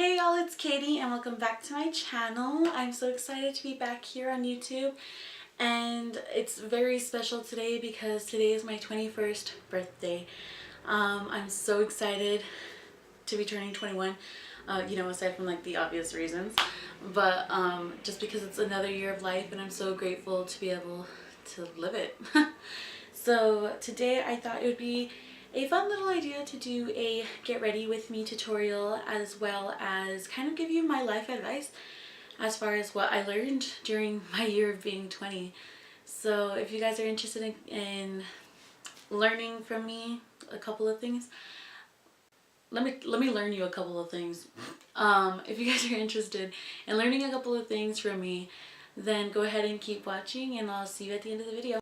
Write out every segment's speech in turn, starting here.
Hey y'all, it's Katie and welcome back to my channel. I'm so excited to be back here on YouTube, and it's very special today because today is my 21st birthday. I'm so excited to be turning 21, aside from like the obvious reasons, but just because it's another year of life and I'm so grateful to be able to live it. So today I thought it would be a fun little idea to do a get ready with me tutorial, as well as kind of give you my life advice as far as what I learned during my year of being 20. So if you guys are interested in learning from me a couple of things, let me learn you a couple of things. If you guys are interested in learning a couple of things from me, then go ahead and keep watching and I'll see you at the end of the video.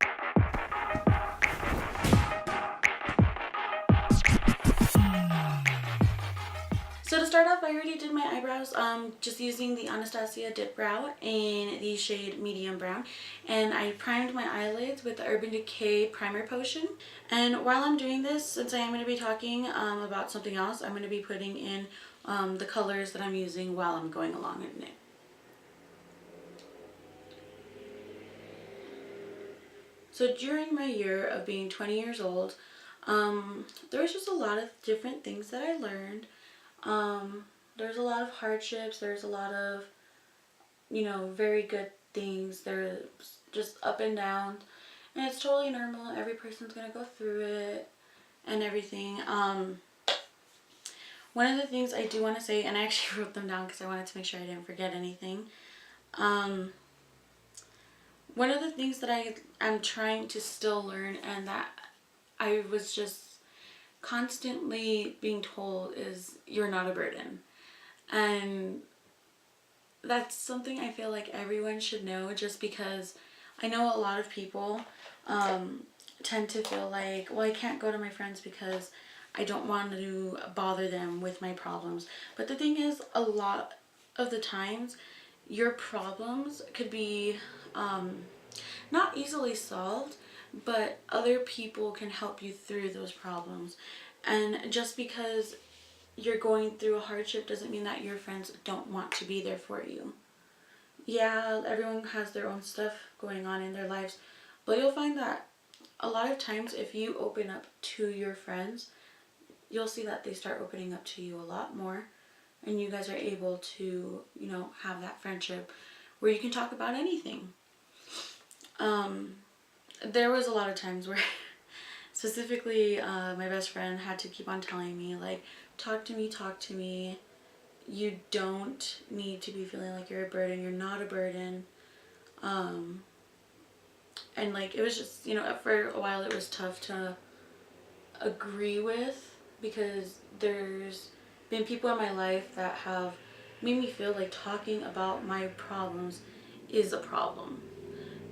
So to start off, I already did my eyebrows, just using the Anastasia Dip Brow in the shade Medium Brown. And I primed my eyelids with the Urban Decay Primer Potion. And while I'm doing this, since I am going to be talking about something else, I'm going to be putting in the colors that I'm using while I'm going along in it. So during my year of being 20 years old, there was just a lot of different things that I learned. There's a lot of hardships, there's a lot of, very good things. There's just up and down, and it's totally normal. Every person's gonna go through it and everything. One of the things I do want to say, and I actually wrote them down because I wanted to make sure I didn't forget anything. One of the things that I'm trying to still learn, and that I was just constantly being told, is you're not a burden. And that's something I feel like everyone should know, just because I know a lot of people tend to feel like, well, I can't go to my friends because I don't want to bother them with my problems. But the thing is, a lot of the times your problems could be not easily solved, but other people can help you through those problems. And just because you're going through a hardship doesn't mean that your friends don't want to be there for you. Yeah, everyone has their own stuff going on in their lives, but you'll find that a lot of times if you open up to your friends, you'll see that they start opening up to you a lot more, and you guys are able to, have that friendship where you can talk about anything. There was a lot of times where specifically my best friend had to keep on telling me, like, talk to me. You don't need to be feeling like you're a burden. You're not a burden. And like, it was just, for a while it was tough to agree with, because there's been people in my life that have made me feel like talking about my problems is a problem.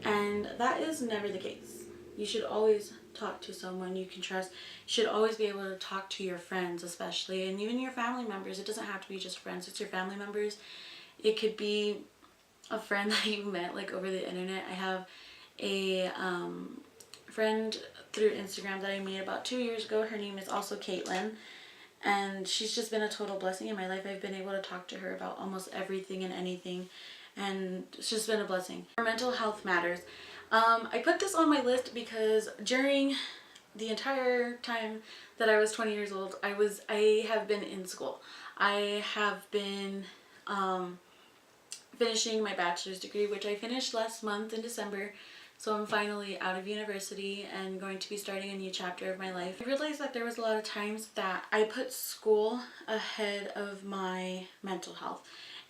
And that is never the case. You should always talk to someone you can trust. You should always be able to talk to your friends, especially, and even your family members. It doesn't have to be just friends, it's your family members. It could be a friend that you met like over the internet. I have a friend through Instagram that I made about 2 years ago. Her name is also Caitlin, and she's just been a total blessing in my life. I've been able to talk to her about almost everything and anything, and it's just been a blessing. Our mental health matters. I put this on my list because during the entire time that I was 20 years old, I have been in school. I have been finishing my bachelor's degree, which I finished last month in December. So I'm finally out of university and going to be starting a new chapter of my life. I realized that there was a lot of times that I put school ahead of my mental health.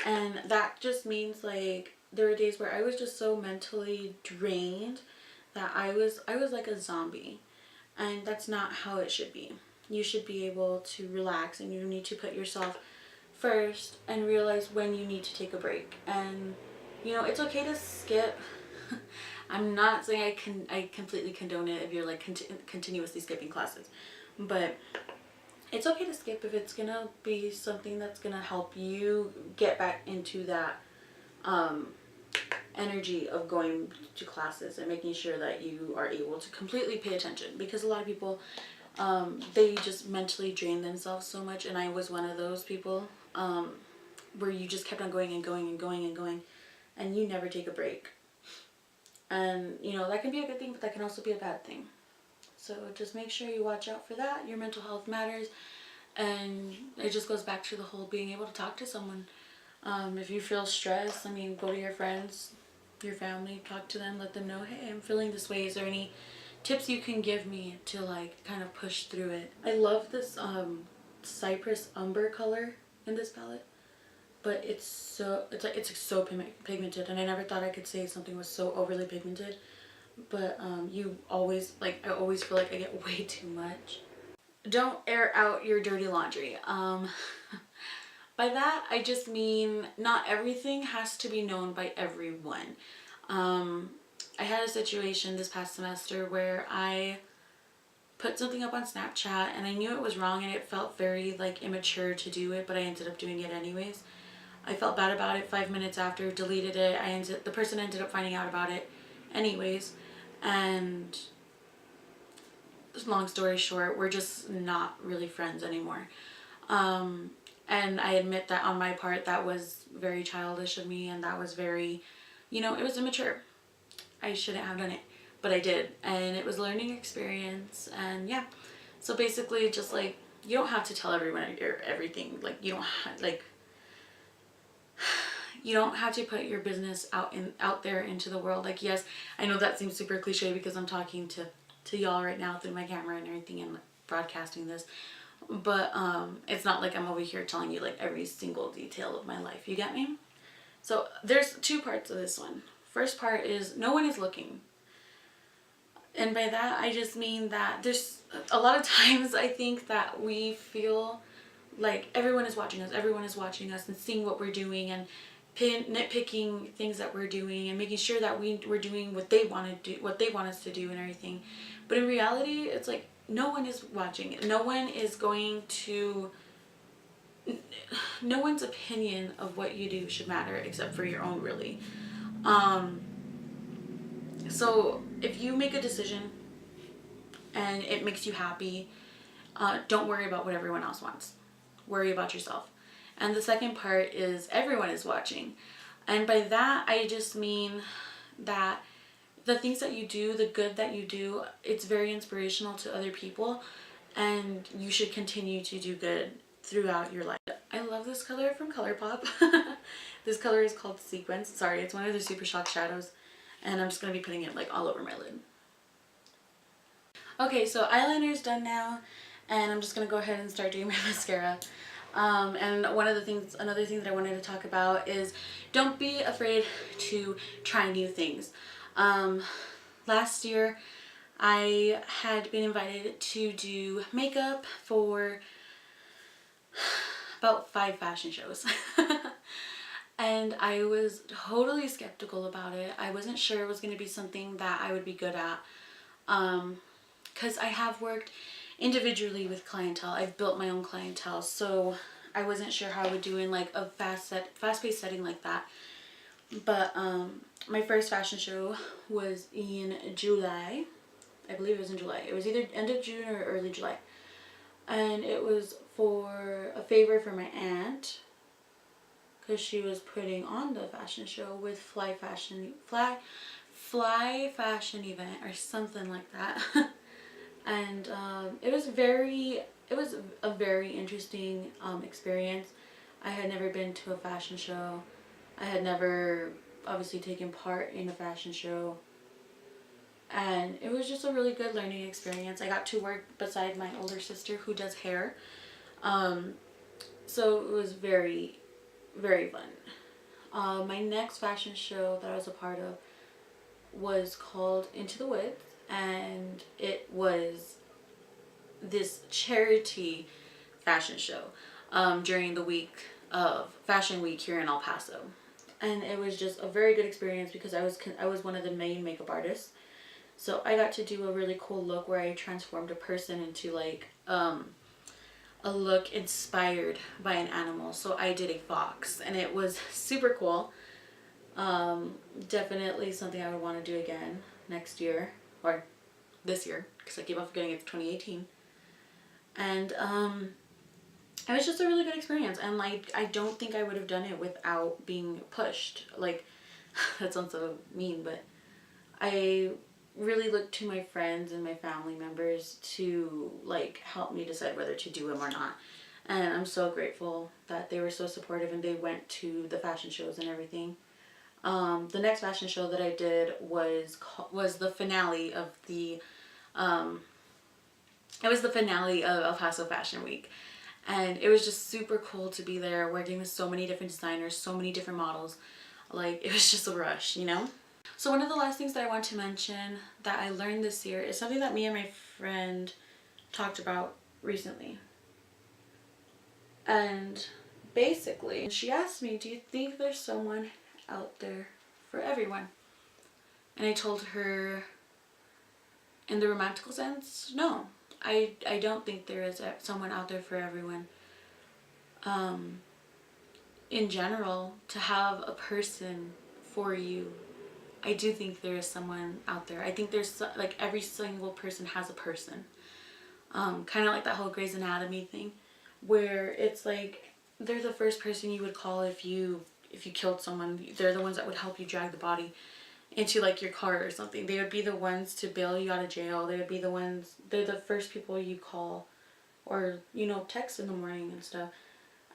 And that just means, like, there were days where I was just so mentally drained that I was like a zombie. And that's not how it should be. You should be able to relax, and you need to put yourself first and realize when you need to take a break. And it's okay to skip. I'm not saying I completely condone it if you're like continuously skipping classes, but it's okay to skip if it's gonna be something that's gonna help you get back into that energy of going to classes and making sure that you are able to completely pay attention. Because a lot of people, they just mentally drain themselves so much, and I was one of those people. where you just kept on going and going and going and going, and you never take a break. And, you know, that can be a good thing, but that can also be a bad thing. So just make sure you watch out for that. Your mental health matters. And it just goes back to the whole being able to talk to someone. If you feel stressed, I mean, go to your friends, your family, talk to them, let them know, hey, I'm feeling this way. Is there any tips you can give me to like kind of push through it? I love this Cypress Umber color in this palette, but it's so pigmented, and I never thought I could say something was so overly pigmented. But you always, like, I always feel like I get way too much. Don't air out your dirty laundry. By that, I just mean not everything has to be known by everyone. I had a situation this past semester where I put something up on Snapchat and I knew it was wrong and it felt very like immature to do it, but I ended up doing it anyways. I felt bad about it 5 minutes after, deleted it. The person ended up finding out about it anyways, and long story short, we're just not really friends anymore. And I admit that on my part, that was very childish of me, and that was very, you know, it was immature. I shouldn't have done it, but I did, and it was a learning experience. And yeah, so basically, just like, you don't have to tell everyone everything. Like, you don't you don't have to put your business out there into the world. Like, yes, I know that seems super cliche because I'm talking to y'all right now through my camera and everything and broadcasting this, but it's not like I'm over here telling you like every single detail of my life. You get me? So there's two parts of this one. First part is no one is looking. And by that, I just mean that there's a lot of times I think that we feel like everyone is watching us and seeing what we're doing and nitpicking things that we're doing and making sure that we're doing what they want to do, what they want us to do and everything. But in reality, it's like no one is watching. No one is going to, no one's opinion of what you do should matter except for your own, really. So if you make a decision and it makes you happy, don't worry about what everyone else wants. Worry about yourself. And the second part is everyone is watching. And by that, I just mean that the things that you do, the good that you do, it's very inspirational to other people, and you should continue to do good throughout your life. I love this color from ColourPop. This color is called Sequence. Sorry, it's one of the Super Shock shadows, and I'm just going to be putting it like all over my lid. Okay, so eyeliner is done now, and I'm just going to go ahead and start doing my mascara. And another thing that I wanted to talk about is don't be afraid to try new things. Last year I had been invited to do makeup for about 5 fashion shows. And I was totally skeptical about it. I wasn't sure it was going to be something that I would be good at. Because I have worked individually with clientele. I've built my own clientele, so I wasn't sure how I would do in like a fast-paced setting like that. But my first fashion show was in July. I believe it was in July. It was either end of June or early July. And it was for a favor for my aunt, because she was putting on the fashion show with Fly Fashion Event or something like that. And it was a very interesting experience. I had never been to a fashion show. I had never obviously taken part in a fashion show, and it was just a really good learning experience. I got to work beside my older sister who does hair, so it was very, very fun. My next fashion show that I was a part of was called Into the Woods, and it was this charity fashion show during the week of Fashion Week here in El Paso. And it was just a very good experience because I was one of the main makeup artists. So I got to do a really cool look where I transformed a person into like a look inspired by an animal. So I did a fox, and it was super cool. Definitely something I would want to do again next year, or this year, because I keep on forgetting it's 2018. And it was just a really good experience. And like, I don't think I would have done it without being pushed. Like, that sounds so mean, but I really look to my friends and my family members to like help me decide whether to do them or not. And I'm so grateful that they were so supportive and they went to the fashion shows and everything. The next fashion show that I did was the finale of the it was the finale of El Paso Fashion Week. And it was just super cool to be there working with so many different designers, so many different models. Like, it was just a rush, you know? So one of the last things that I want to mention that I learned this year is something that me and my friend talked about recently. And basically, she asked me, do you think there's someone out there for everyone? And I told her, in the romantical sense, no. I don't think there is someone out there for everyone. In general, to have a person for you, I do think there is someone out there. I think there's like every single person has a person. Kind of like that whole Grey's Anatomy thing, where it's like they're the first person you would call if you killed someone. They're the ones that would help you drag the body into like your car or something. They would be the ones to bail you out of jail. They would be the ones, they're the first people you call or, you know, text in the morning and stuff.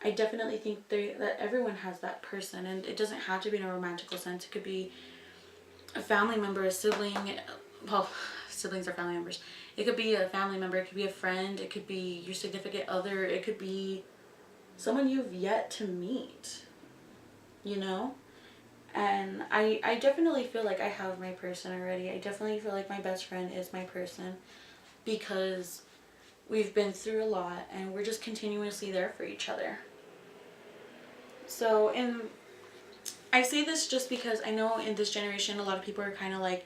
I definitely think that everyone has that person, and it doesn't have to be in a romantical sense. It could be a family member, a sibling. Well, siblings are family members. It could be a family member, it could be a friend, it could be your significant other, it could be someone you've yet to meet, you know? And I definitely feel like I have my person already. I definitely feel like my best friend is my person because we've been through a lot and we're just continuously there for each other. So, and I say this just because I know in this generation a lot of people are kind of like,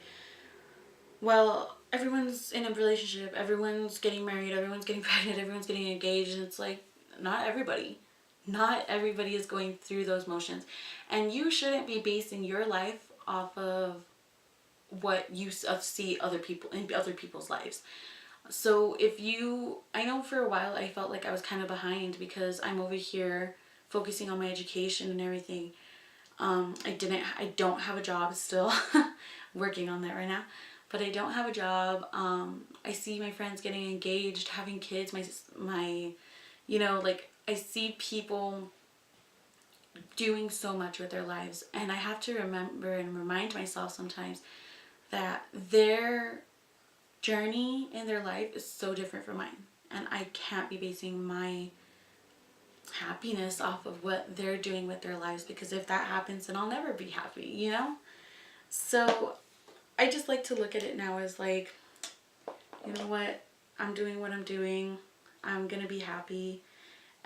well, everyone's in a relationship, everyone's getting married, everyone's getting pregnant, everyone's getting engaged, and it's like, not everybody. Not everybody is going through those motions. And you shouldn't be basing your life off of what you see other people in other people's lives. So if you, I know for a while I felt like I was kind of behind because I'm over here focusing on my education and everything. I don't have a job still, working on that right now, but I don't have a job. I see my friends getting engaged, having kids, my, you know, like, I see people doing so much with their lives, and I have to remember and remind myself sometimes that their journey in their life is so different from mine, and I can't be basing my happiness off of what they're doing with their lives, because if that happens then I'll never be happy, you know? So I just like to look at it now as like, you know what, I'm doing what I'm doing, I'm gonna be happy.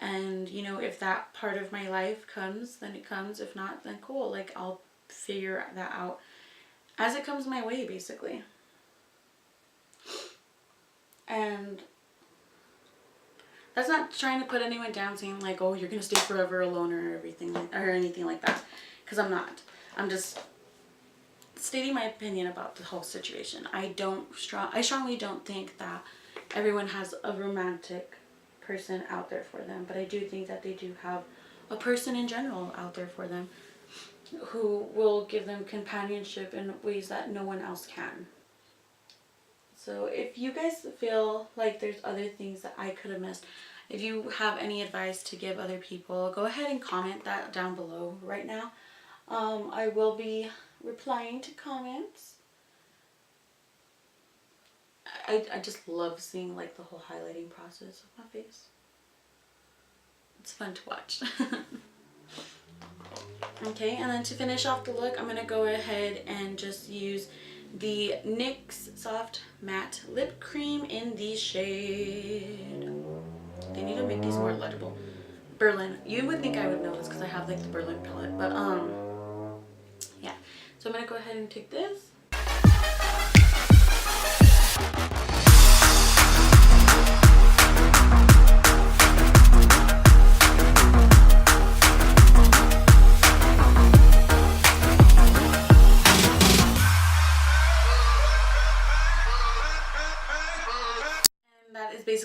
And, you know, if that part of my life comes, then it comes. If not, then cool. Like, I'll figure that out as it comes my way, basically. And that's not trying to put anyone down, saying, like, oh, you're going to stay forever alone or everything, or anything like that. Because I'm not. I'm just stating my opinion about the whole situation. I strongly don't think that everyone has a romantic person out there for them, but I do think that they do have a person in general out there for them who will give them companionship in ways that no one else can. So if you guys feel like there's other things that I could have missed, if you have any advice to give other people, go ahead and comment that down below right now. I will be replying to comments. I just love seeing like the whole highlighting process of my face. It's fun to watch. Okay, and then to finish off the look, I'm going to go ahead and just use the NYX Soft Matte Lip Cream in the shade. They need to make these more legible. Berlin. You would think I would know this because I have like the Berlin palette, but yeah. So I'm going to go ahead and take this.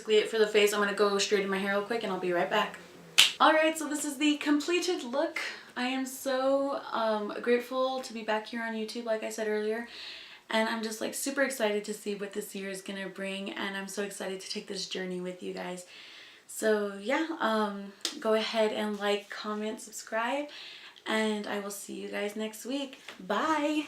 basically it for the face. I'm gonna go straighten my hair real quick and I'll be right back. Alright, so this is the completed look. I am so grateful to be back here on YouTube, like I said earlier. And I'm just like super excited to see what this year is gonna bring, and I'm so excited to take this journey with you guys. So yeah, go ahead and like, comment, subscribe, and I will see you guys next week. Bye!